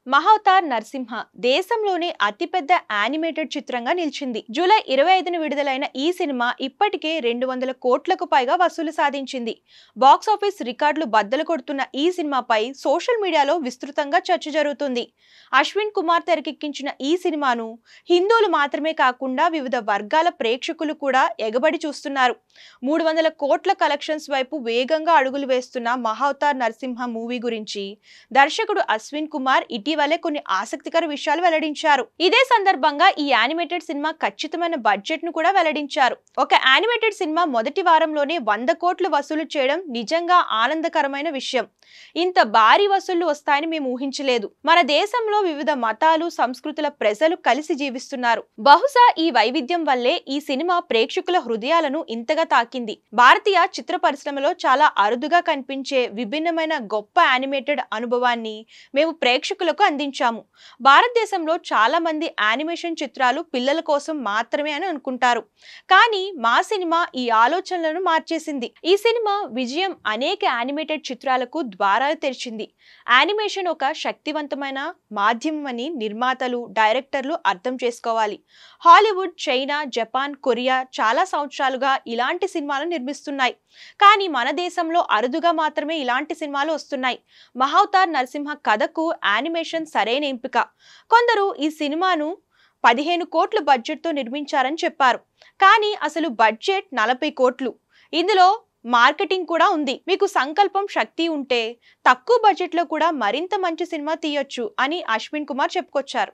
మహావతార్ నరసింహ దేశంలోనే అతిపెద్ద యానిమేటెడ్ చిత్రంగా నిలిచింది. జూలై 25న విడుదలైన ఈ సినిమా ఇప్పటికే 200 కోట్లకు పైగా వసూలు సాధించింది. బాక్సాఫీస్ రికార్డులు బద్దలు కొడుతున్న ఈ సినిమాపై సోషల్ మీడియాలో విస్తృతంగా చర్చ జరుగుతుంది. అశ్విన్ కుమార్ తెరకెక్కించిన ఈ సినిమాను హిందువులు మాత్రమే కాకుండా వివిధ వర్గాల ప్రేక్షకులు కూడా ఎగబడి చూస్తున్నారు. 300 కోట్ల కలెక్షన్స్ వైపు వేగంగా అడుగులు వేస్తున్న మహావతార్ నరసింహ మూవీ గురించి దర్శకుడు అశ్విన్ కుమార్ ఇటీవలే కొన్ని ఆసక్తికర విషయాలు వెల్లడించారు. ఇదే సందర్భంగా ఈ యానిమేటెడ్ సినిమా ఖచ్చితమైన బడ్జెట్ ను కూడా వెల్లడించారు. ఒక యానిమేటెడ్ సినిమా మొదటి వారంలోనే 100 కోట్లు వసూలు చేయడం నిజంగా ఆనందకరమైన విషయం. ఇంత భారీ వసూళ్లు వస్తాయని మేము ఊహించలేదు. మన దేశంలో వివిధ మతాలు, సంస్కృతుల ప్రజలు కలిసి జీవిస్తున్నారు. బహుశా ఈ వైవిధ్యం వల్లే ఈ సినిమా ప్రేక్షకుల హృదయాలను ఇంతగా తాకింది. భారతీయ చిత్ర పరిశ్రమలో చాలా అరుదుగా కనిపించే విభిన్నమైన గొప్ప యానిమేటెడ్ అనుభవాన్ని మేము ప్రేక్షకులకు అందించాము. భారతదేశంలో చాలా మంది యానిమేషన్ చిత్రాలు పిల్లల కోసం మాత్రమే అని అనుకుంటారు. కానీ మా సినిమా ఈ ఆలోచనలను మార్చేసింది. ఈ సినిమా విజయం అనేక యానిమేటెడ్ చిత్రాలకు ద్వారాలు తెరిచింది. యానిమేషన్ ఒక శక్తివంతమైన మాధ్యమం అని నిర్మాతలు, డైరెక్టర్లు అర్థం చేసుకోవాలి. హాలీవుడ్, చైనా, జపాన్, కొరియా చాలా సంవత్సరాలుగా ఇలాంటి సినిమాలు నిర్మిస్తున్నాయి. కానీ మన దేశంలో అరుదుగా మాత్రమే ఇలాంటి సినిమాలు వస్తున్నాయి. మహావతార్ నరసింహ కథకు యానిమేషన్ సరైన ఎంపిక. కొందరు ఈ సినిమాను 15 కోట్ల బడ్జెట్తో నిర్మించారని చెప్పారు. కానీ అసలు బడ్జెట్ 40 కోట్లు. ఇందులో మార్కెటింగ్ కూడా ఉంది. మీకు సంకల్పం, శక్తి ఉంటే తక్కువ బడ్జెట్లో కూడా మరింత మంచి సినిమా తీయొచ్చు అని అశ్విన్ కుమార్ చెప్పుకొచ్చారు.